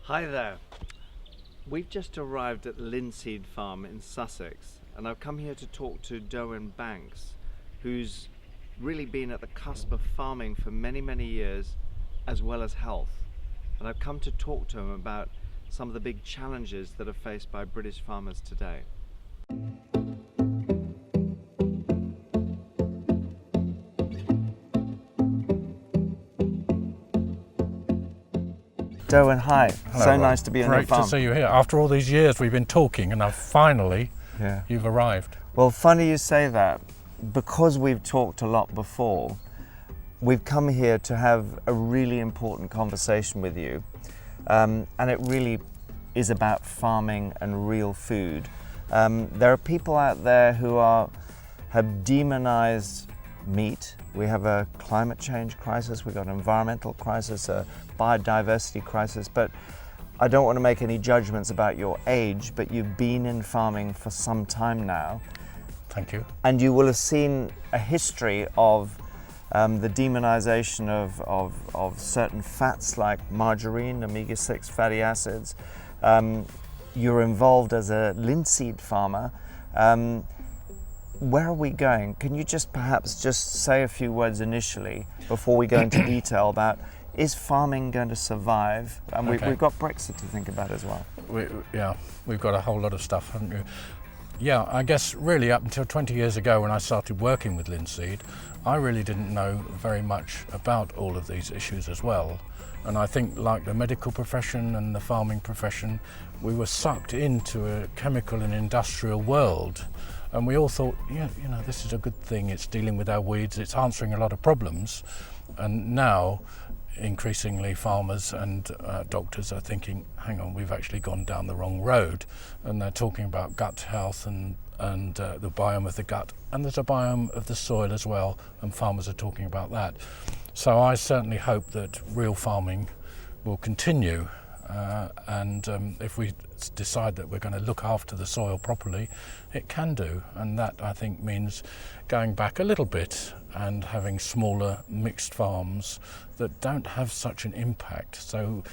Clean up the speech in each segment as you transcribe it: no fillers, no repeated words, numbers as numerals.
Hi there. We've just arrived at Linseed Farm in Sussex, and I've come here to talk to Durwin Banks, who's really been at the cusp of farming for many, many years, as well as health. And I've come to talk to him about some of the big challenges that are faced by British farmers today. Durwin, hi. Hello, so Rob. nice to be on your farm. Great to see you here. After all these years we've been talking, and now finally you've arrived. Well, funny you say that. Because we've talked a lot before, we've come here to have a really important conversation with you. And it really is about farming and real food. There are people out there who have demonized meat. We have a climate change crisis, we've got an environmental crisis, a biodiversity crisis, but I don't want to make any judgments about your age, but you've been in farming for some time now. Thank you. And you will have seen a history of the demonization of certain fats like margarine, omega-6 fatty acids. You're involved as a linseed farmer. Where are we going? Can you perhaps say a few words initially before we go into detail about, is farming going to survive? And we've got Brexit to think about as well. We've got a whole lot of stuff, haven't we? Yeah, I guess really up until 20 years ago when I started working with Linseed, I really didn't know very much about all of these issues as well. And I think, like the medical profession and the farming profession, we were sucked into a chemical and industrial world. And we all thought, this is a good thing, it's dealing with our weeds, it's answering a lot of problems. And now, increasingly, farmers and doctors are thinking, hang on, we've actually gone down the wrong road. And they're talking about gut health and the biome of the gut. And there's a biome of the soil as well, and farmers are talking about that. So I certainly hope that real farming will continue. And if we decide that we're going to look after the soil properly, it can do. And that, I think, means going back a little bit and having smaller mixed farms that don't have such an impact. So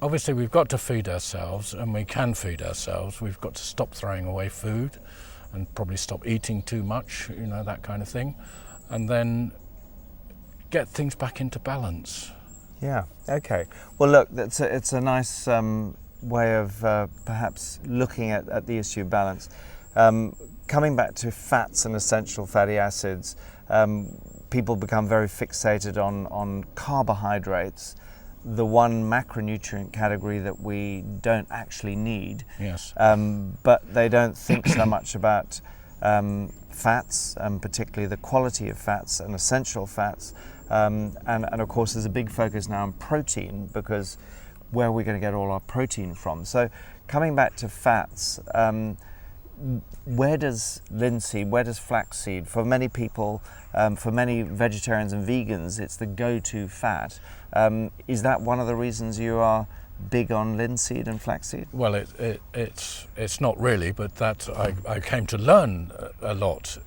obviously we've got to feed ourselves, and we can feed ourselves. We've got to stop throwing away food and probably stop eating too much, that kind of thing. And then get things back into balance. Yeah, okay. Well, look, it's a nice way of perhaps looking at the issue of balance. Coming back to fats and essential fatty acids, people become very fixated on carbohydrates, the one macronutrient category that we don't actually need. Yes. But they don't think so much about fats, and particularly the quality of fats and essential fats. And of course there's a big focus now on protein, because where are we going to get all our protein from? So coming back to fats, where does linseed, where does flaxseed, for many people, for many vegetarians and vegans, it's the go-to fat. Is that one of the reasons you are big on linseed and flaxseed? Well, it's not really, but that I came to learn a lot.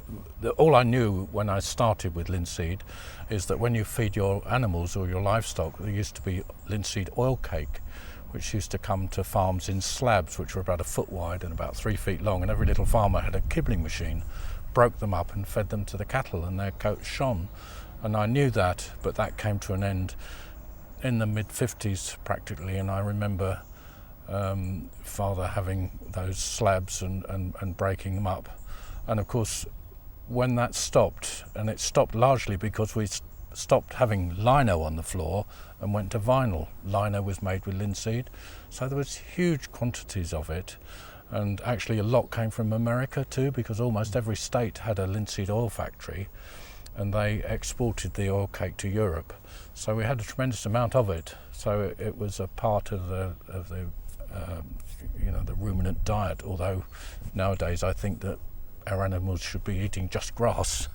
All I knew when I started with linseed is that when you feed your animals or your livestock, there used to be linseed oil cake, which used to come to farms in slabs, which were about 1 foot wide and about 3 feet long, and every little farmer had a kibbling machine, broke them up and fed them to the cattle, and their coats shone. And I knew that, but that came to an end in the mid-50s practically, and I remember father having those slabs and breaking them up. And of course, when that stopped, and it stopped largely because we stopped having lino on the floor and went to vinyl. Lino was made with linseed, so there was huge quantities of it. And actually a lot came from America too, because almost every state had a linseed oil factory, and they exported the oil cake to Europe. So we had a tremendous amount of it. So it was a part of the ruminant diet. Although nowadays I think that our animals should be eating just grass,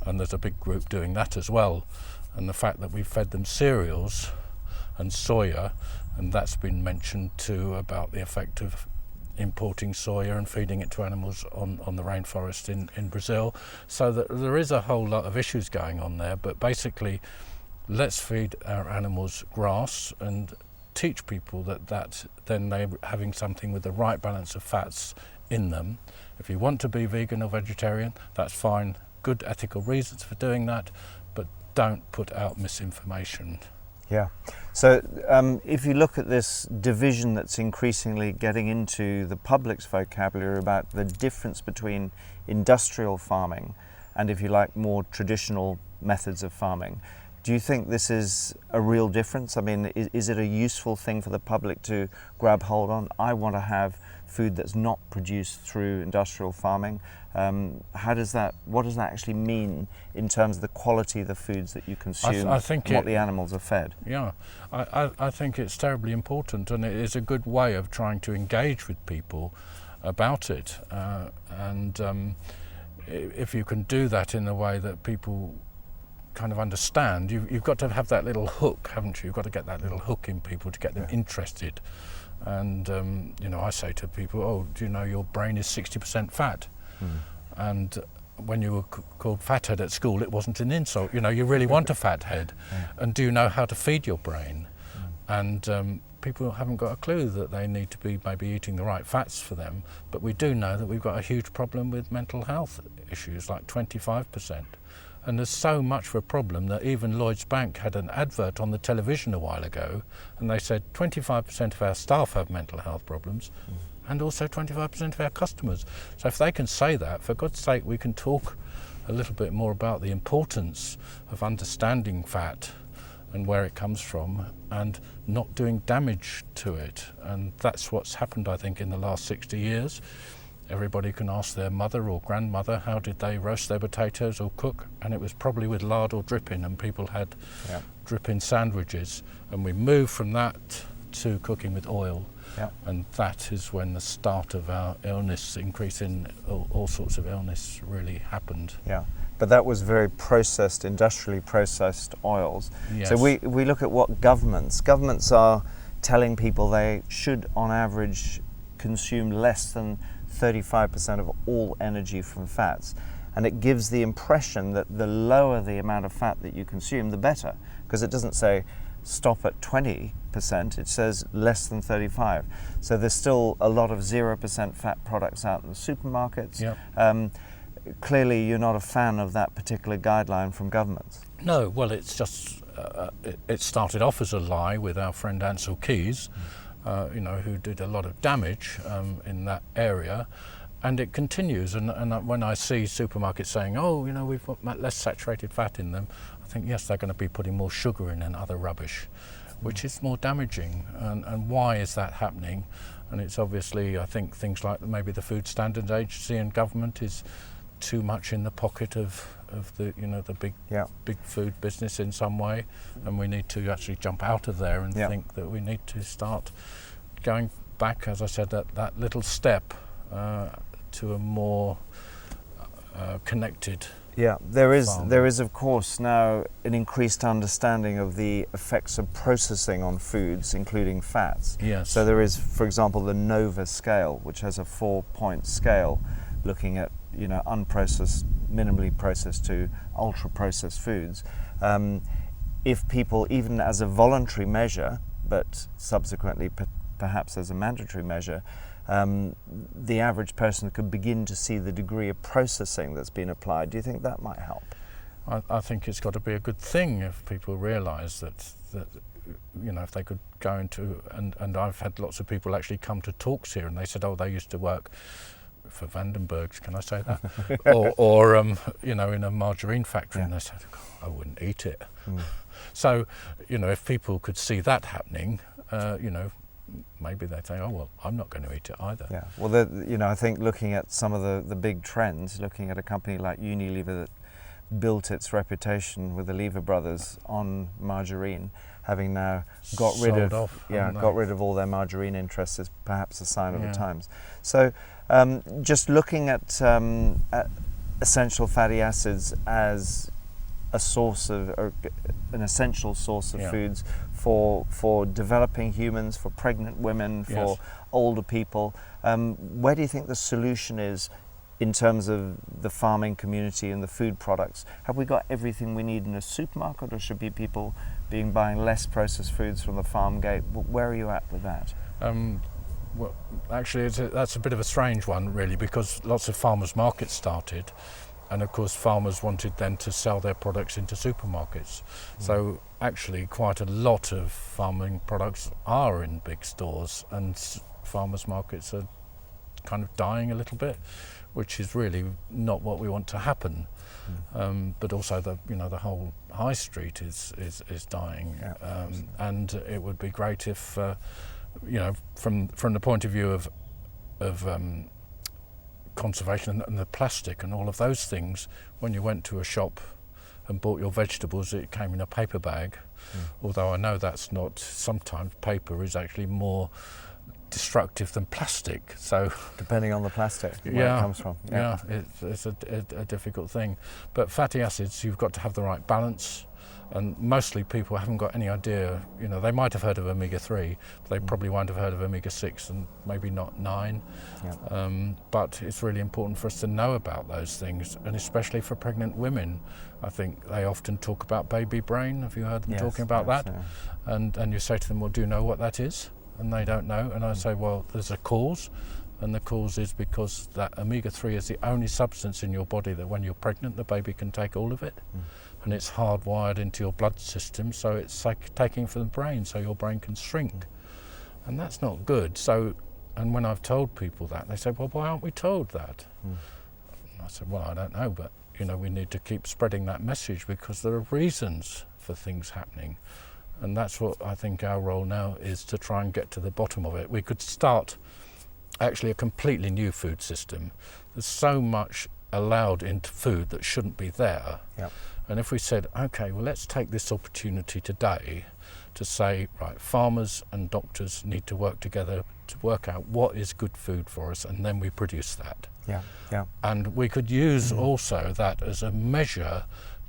and there's a big group doing that as well. And the fact that we fed them cereals and soya, and that's been mentioned too, about the effect of importing soya and feeding it to animals on the rainforest in Brazil. So that there is a whole lot of issues going on there, but basically let's feed our animals grass and teach people that then they're having something with the right balance of fats in them. If you want to be vegan or vegetarian, that's fine, good ethical reasons for doing that, but don't put out misinformation. Yeah. So if you look at this division that's increasingly getting into the public's vocabulary about the difference between industrial farming and, if you like, more traditional methods of farming, do you think this is a real difference? I mean, is it a useful thing for the public to grab hold on? I want to have food that's not produced through industrial farming. What does that actually mean in terms of the quality of the foods that you consume and what the animals are fed? Yeah, I think it's terribly important, and it is a good way of trying to engage with people about it. If you can do that in a way that people kind of understand, you've got to have that little hook, haven't you? You've got to get that little hook in people to get them interested. And I say to people, oh, do you know your brain is 60% fat? And when you were called fathead at school, it wasn't an insult. You really want a fat head. And do you know how to feed your brain? And people haven't got a clue that they need to be maybe eating the right fats for them. But we do know that we've got a huge problem with mental health issues, like 25%. And there's so much of a problem that even Lloyds Bank had an advert on the television a while ago, and they said 25% of our staff have mental health problems, and also 25% of our customers. So if they can say that, for God's sake, we can talk a little bit more about the importance of understanding fat and where it comes from and not doing damage to it. And that's what's happened, I think, in the last 60 years. Everybody can ask their mother or grandmother how did they roast their potatoes or cook, and it was probably with lard or dripping, and people had dripping sandwiches. And we moved from that to cooking with oil, and that is when the start of our illness, increase in all sorts of illness, really happened. Yeah, but that was very processed, industrially processed oils. Yes. So we look at what governments are telling people they should, on average, consume less than 35% of all energy from fats, and it gives the impression that the lower the amount of fat that you consume, the better, because it doesn't say stop at 20%, it says less than 35. So there's still a lot of 0% fat products out in the supermarkets. Clearly you're not a fan of that particular guideline from governments. No, well, it's just it started off as a lie with our friend Ansel Keys, who did a lot of damage in that area, and it continues. And when I see supermarkets saying, oh, we've got less saturated fat in them, I think, yes, they're going to be putting more sugar in and other rubbish, which is more damaging. And why is that happening? And it's obviously, I think, things like maybe the Food Standards Agency and government is too much in the pocket of the big food business in some way, and we need to actually jump out of there and think that we need to start going back, as I said, that little step to a more connected. Yeah, there is of course now an increased understanding of the effects of processing on foods, including fats. Yes. So there is, for example, the NOVA scale, which has a 4-point scale looking at unprocessed, minimally processed to ultra-processed foods. If people, even as a voluntary measure, but subsequently perhaps as a mandatory measure, the average person could begin to see the degree of processing that's been applied. Do you think that might help? I think it's got to be a good thing if people realise that if they could go into, and I've had lots of people actually come to talks here, and they said, oh, they used to work for Vandenberg's, can I say that? or in a margarine factory, and they said, I wouldn't eat it. So, if people could see that happening, maybe they'd say, oh, well, I'm not going to eat it either. Yeah, well, I think looking at some of the big trends, looking at a company like Unilever that built its reputation with the Lever brothers on margarine, having now got rid of all their margarine interests, is perhaps a sign of the times. So just looking at essential fatty acids as a source of, or an essential source of foods for developing humans, for pregnant women, for older people, where do you think the solution is in terms of the farming community and the food products? Have we got everything we need in a supermarket, or should people buying less processed foods from the farm gate. Where are you at with that? Well, actually, that's a bit of a strange one, really, because lots of farmers' markets started, and of course farmers wanted then to sell their products into supermarkets. So actually quite a lot of farming products are in big stores, and farmers' markets are kind of dying a little bit, which is really not what we want to happen. But also the whole high street is dying, and it would be great if from the point of view of conservation and the plastic and all of those things, when you went to a shop and bought your vegetables, it came in a paper bag. Although I know that's not, sometimes paper is actually more destructive than plastic. So depending on the plastic, where it comes from. It's a difficult thing. But fatty acids, you've got to have the right balance. And mostly people haven't got any idea, they might have heard of omega-3, but they probably won't have heard of omega-6 and maybe not 9. But it's really important for us to know about those things, and especially for pregnant women. I think they often talk about baby brain. Have you heard them talking about that? And you say to them, well, do you know what that is? And they don't know. And I say, well, there's a cause. And the cause is because that omega-3 is the only substance in your body that when you're pregnant, the baby can take all of it. And it's hardwired into your blood system, so it's like taking from the brain, so your brain can shrink. And that's not good. So, and when I've told people that, they say, well, why aren't we told that? And I said, well, I don't know, but we need to keep spreading that message, because there are reasons for things happening. And that's what I think our role now is, to try and get to the bottom of it. We could start actually a completely new food system. There's so much allowed into food that shouldn't be there. And if we said, okay, well, let's take this opportunity today to say, right, farmers and doctors need to work together to work out what is good food for us, and then we produce that. And we could use also that as a measure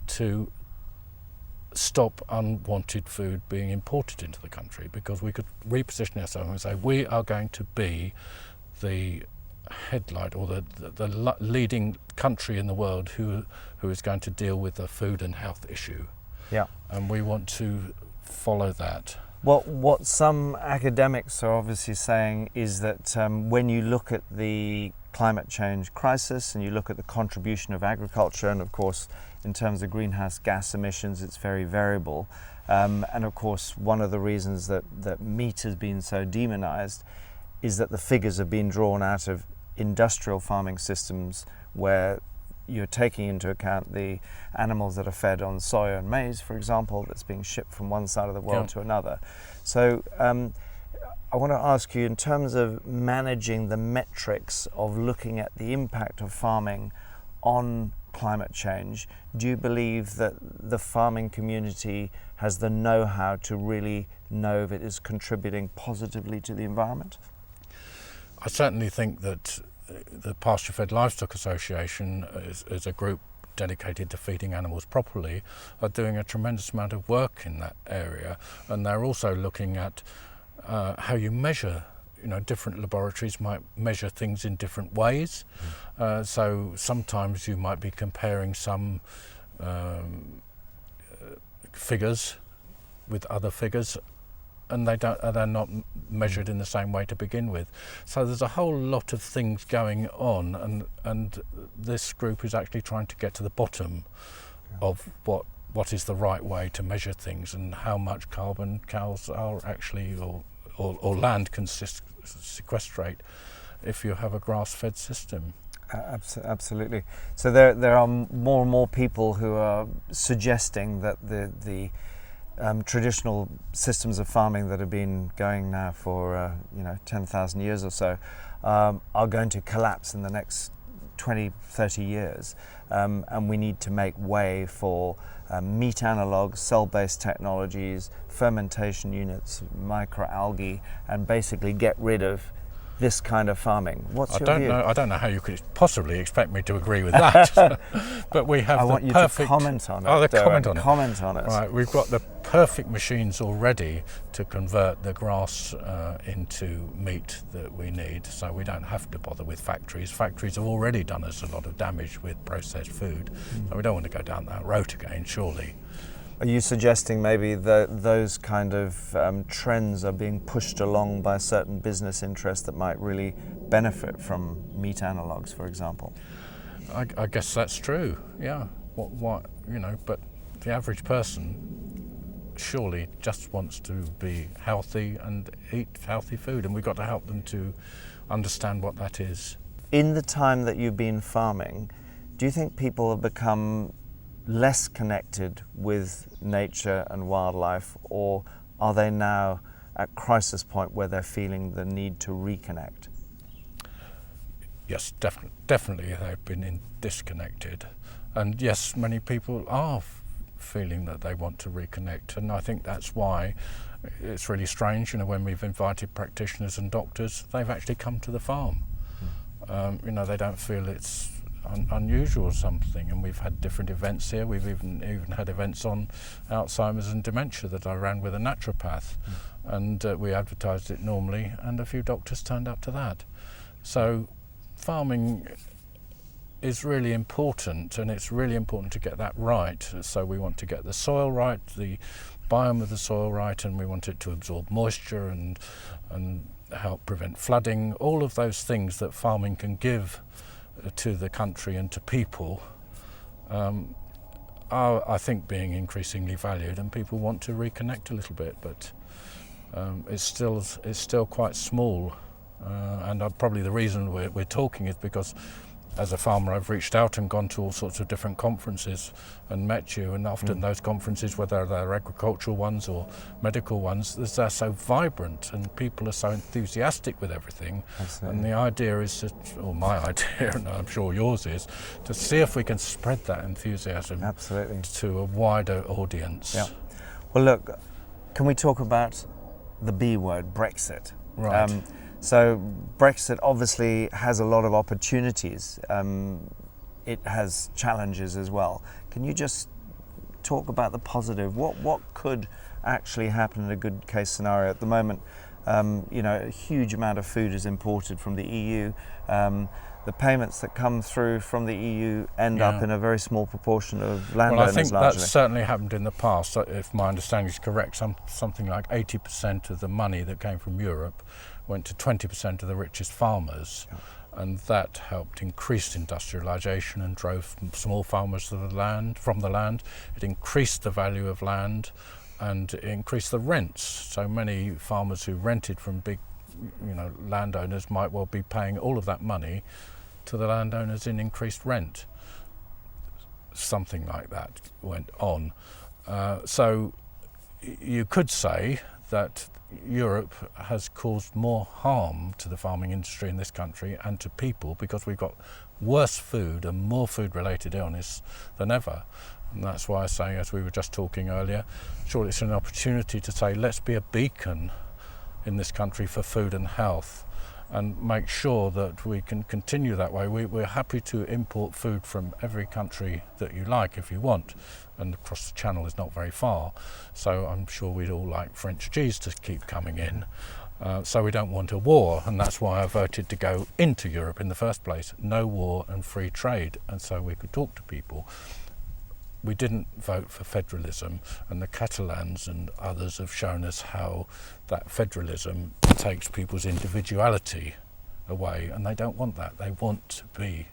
to stop unwanted food being imported into the country, because we could reposition ourselves and say, we are going to be the headlight, or the leading country in the world who is going to deal with the food and health issue. And we want to follow that. Well, what some academics are obviously saying is that when you look at the climate change crisis and you look at the contribution of agriculture, and of course in terms of greenhouse gas emissions it's very variable, and of course one of the reasons that meat has been so demonized is that the figures have been drawn out of industrial farming systems where you're taking into account the animals that are fed on soy and maize, for example, that's being shipped from one side of the world to another. So I want to ask you, in terms of managing the metrics of looking at the impact of farming on climate change, do you believe that the farming community has the know-how to really know if it is contributing positively to the environment? I certainly think that the Pasture Fed Livestock Association is a group dedicated to feeding animals properly, are doing a tremendous amount of work in that area, and they're also looking at how you measure. Different laboratories might measure things in different ways. So sometimes you might be comparing some figures with other figures, and they're not measured in the same way to begin with. So there's a whole lot of things going on, and this group is actually trying to get to the bottom of what is the right way to measure things, and how much carbon cows are actually, or land can sequestrate if you have a grass-fed system. Absolutely. So there are more and more people who are suggesting that the traditional systems of farming that have been going now for 10,000 years or so are going to collapse in the next 20-30 years, and we need to make way for meat analogues, cell-based technologies, fermentation units, microalgae, and basically get rid of this kind of farming. What's your view? I don't know how you could possibly expect me to agree with that. But we have want you to comment on it. Oh, comment on it. it. Right, we've got the perfect machines already to convert the grass into meat that we need, so we don't have to bother with factories. Factories have already done us a lot of damage with processed food, so we don't want to go down that road again, surely. Are you suggesting maybe that those kind of trends are being pushed along by certain business interests that might really benefit from meat analogues, for example? I guess that's true. Yeah. What but the average person surely just wants to be healthy and eat healthy food, and we've got to help them to understand what that is. In the time that you've been farming, do you think people have become less connected with nature and wildlife, or are they now at crisis point where they're feeling the need to reconnect? Yes, definitely they've been disconnected, and yes, many people are feeling that they want to reconnect, and I think that's why it's really strange, when we've invited practitioners and doctors, they've actually come to the farm. They don't feel it's unusual or something, and we've had different events here. We've even had events on Alzheimer's and dementia that I ran with a naturopath, and we advertised it normally, and a few doctors turned up to that. So farming is really important, and it's really important to get that right. So we want to get the soil right, the biome of the soil right, and we want it to absorb moisture and help prevent flooding. All of those things that farming can give to the country and to people are, I think, being increasingly valued, and people want to reconnect a little bit, but it's still quite small, and probably the reason we're talking is because as a farmer I've reached out and gone to all sorts of different conferences and met you, and often those conferences, whether they're agricultural ones or medical ones, they're so vibrant and people are so enthusiastic with everything. And the idea is, or my idea, and I'm sure yours is, to see if we can spread that enthusiasm to a wider audience. Yeah. Well, look, can we talk about the B word, Brexit? Right. So Brexit obviously has a lot of opportunities. It has challenges as well. Can you just talk about the positive? What could actually happen in a good case scenario? At the moment, a huge amount of food is imported from the EU. The payments that come through from the EU end up in a very small proportion of landowners. Well, I think largely. that's certainly happened in the past. If my understanding is correct, something like 80% of the money that came from Europe went to 20% of the richest farmers, and that helped increase industrialisation and drove small farmers from the land. It increased the value of land and increased the rents. So many farmers who rented from big landowners might well be paying all of that money to the landowners in increased rent. Something like that went on. So you could say that Europe has caused more harm to the farming industry in this country and to people, because we've got worse food and more food-related illness than ever. And that's why I say, as we were just talking earlier, surely it's an opportunity to say, let's be a beacon in this country for food and health, and make sure that we can continue that way. We're happy to import food from every country that you like if you want, and across the channel is not very far, so I'm sure we'd all like French cheese to keep coming in. So we don't want a war, and that's why I voted to go into Europe in the first place. No war and free trade, and so we could talk to people. We didn't vote for federalism, and the Catalans and others have shown us how that federalism takes people's individuality away, and they don't want that. They want to be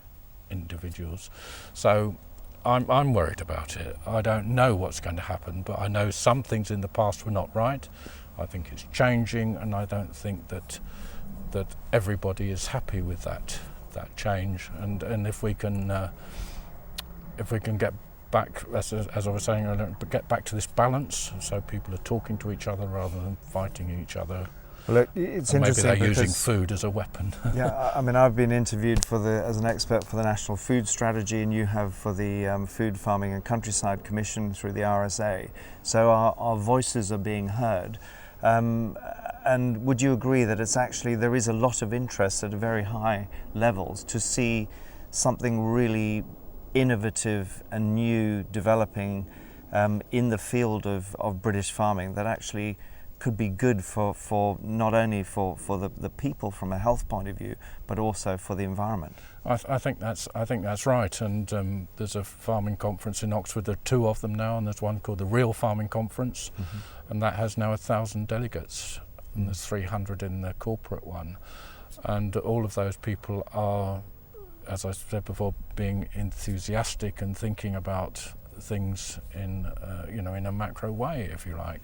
individuals. So I'm worried about it. I don't know what's going to happen, but I know some things in the past were not right. I think it's changing, and I don't think that everybody is happy with that change. And if we can get back, as I was saying earlier, get back to this balance, so people are talking to each other rather than fighting each other. Well, it's interesting. Maybe they're using food as a weapon. Yeah, I mean, I've been interviewed as an expert for the National Food Strategy, and you have for the Food Farming and Countryside Commission through the RSA. So our voices are being heard. And would you agree that there is a lot of interest at very high levels to see something really innovative and new developing in the field of British farming that actually could be good for not only for the people from a health point of view, but also for the environment. I think that's right. And there's a farming conference in Oxford. There are two of them now, and there's one called the Real Farming Conference, and that has now 1,000 delegates, and there's 300 in the corporate one. And all of those people are, as I said before, being enthusiastic and thinking about things in in a macro way, if you like.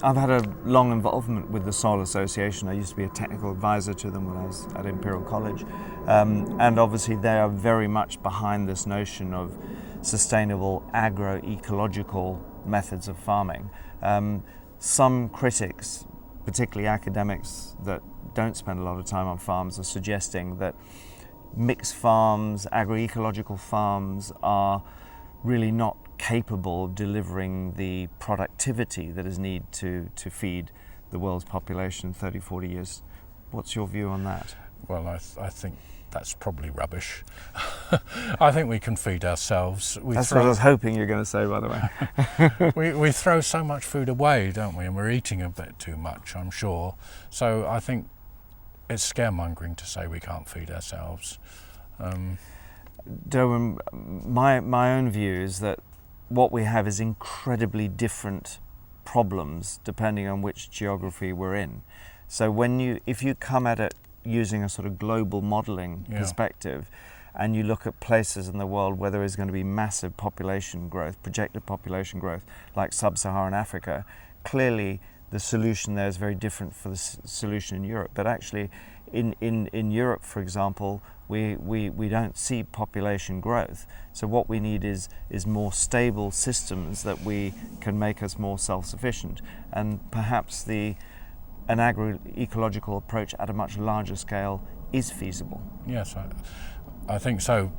I've had a long involvement with the Soil Association. I used to be a technical advisor to them when I was at Imperial College, and obviously they are very much behind this notion of sustainable agroecological methods of farming. Some critics, particularly academics that don't spend a lot of time on farms, are suggesting that mixed farms, agroecological farms, are really not capable of delivering the productivity that is needed to feed the world's population in 30, 40 years. What's your view on that? Well, I think that's probably rubbish. I think we can feed ourselves. That's what I was hoping you were going to say, by the way. we throw so much food away, don't we? And we're eating a bit too much, I'm sure. So I think it's scaremongering to say we can't feed ourselves. Durwin, my own view is that what we have is incredibly different problems depending on which geography we're in. So if you come at it using a sort of global modelling perspective, and you look at places in the world where there is going to be massive population growth, projected population growth, like sub-Saharan Africa, clearly the solution there is very different for the solution in Europe. But actually, in Europe, for example, we don't see population growth. So what we need is more stable systems that we can make us more self-sufficient, and perhaps an agroecological approach at a much larger scale is feasible. Yes, I think so.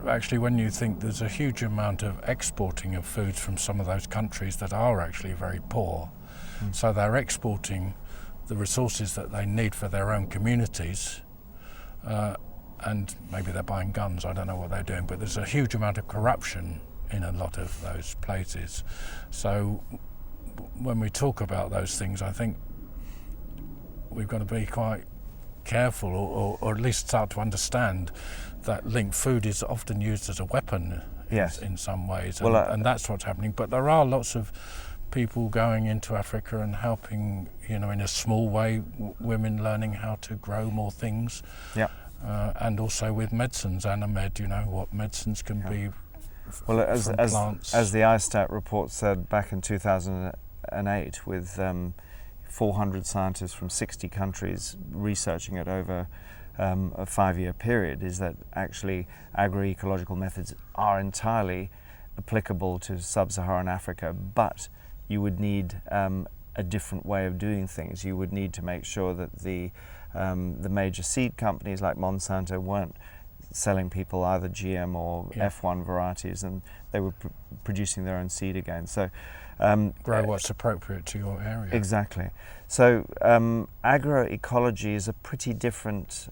Actually, when you think there's a huge amount of exporting of foods from some of those countries that are actually very poor, so they're exporting the resources that they need for their own communities, and maybe they're buying guns, I don't know what they're doing, but there's a huge amount of corruption in a lot of those places. So when we talk about those things, I think we've got to be quite careful, or at least start to understand that linked food is often used as a weapon in some ways, and that's what's happening. But there are lots of people going into Africa and helping, in a small way, women learning how to grow more things. Yeah. And also with medicines, Anamed, what medicines can be from plants. As the ISTAT report said back in 2008, with 400 scientists from 60 countries researching it over a 5-year period, is that actually agroecological methods are entirely applicable to sub-Saharan Africa, but you would need a different way of doing things. You would need to make sure that the major seed companies like Monsanto weren't selling people either GM or F1 varieties, and they were producing their own seed again. So grow what's appropriate to your area. Exactly. So agroecology is a pretty different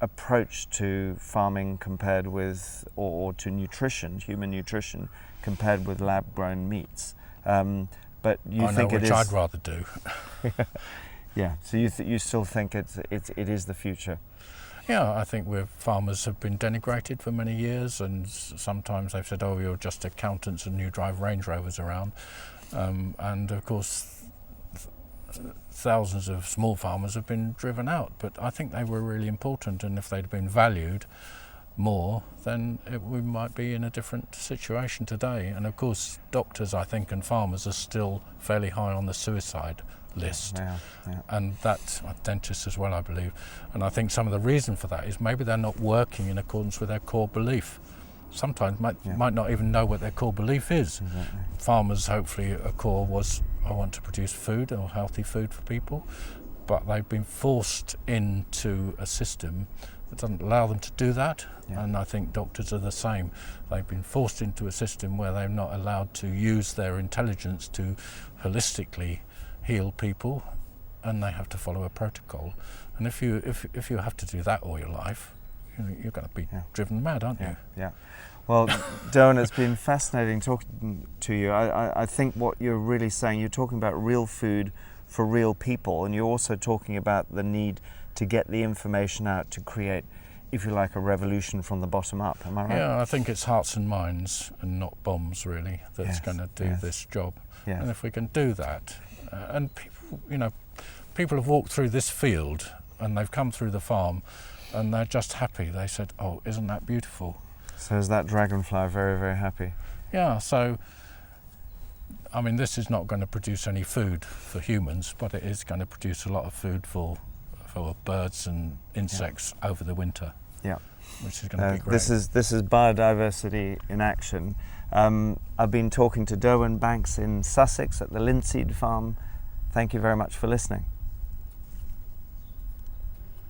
approach to farming compared with, or to nutrition, human nutrition, compared with lab-grown meats. But you think it is? I'd rather do. Yeah. So you still think it is the future? Yeah, I think farmers have been denigrated for many years, and sometimes they've said, "Oh, you're just accountants and you drive Range Rovers around," and of course, thousands of small farmers have been driven out. But I think they were really important, and if they'd been valued more, then we might be in a different situation today. And of course, doctors, I think, and farmers are still fairly high on the suicide list, and that dentists as well, I believe. And I think some of the reason for that is maybe they're not working in accordance with their core belief. Sometimes might not even know what their core belief is. Exactly. Farmers, hopefully, a core was, I want to produce food or healthy food for people, but they've been forced into a system that doesn't allow them to do that. And I think doctors are the same. They've been forced into a system where they're not allowed to use their intelligence to holistically heal people, and they have to follow a protocol. And if you have to do that all your life, you're going to be driven mad, aren't you? Yeah. Well, Durwin, it's been fascinating talking to you. I think what you're really saying, you're talking about real food for real people, and you're also talking about the need to get the information out to create, if you like, a revolution from the bottom up. Am I right? Yeah, I think it's hearts and minds and not bombs, really, that's Yes, going to do yes. this job. Yes. And if we can do that, and people, people have walked through this field and they've come through the farm and they're just happy. They said, "Oh, isn't that beautiful?" So is that dragonfly very, very happy? Yeah, so, I mean, this is not going to produce any food for humans, but it is going to produce a lot of food for birds and insects over the winter. Yeah. Which is going to be great. This is biodiversity in action. I've been talking to Durwin Banks in Sussex at the Linseed farm. Thank you very much for listening.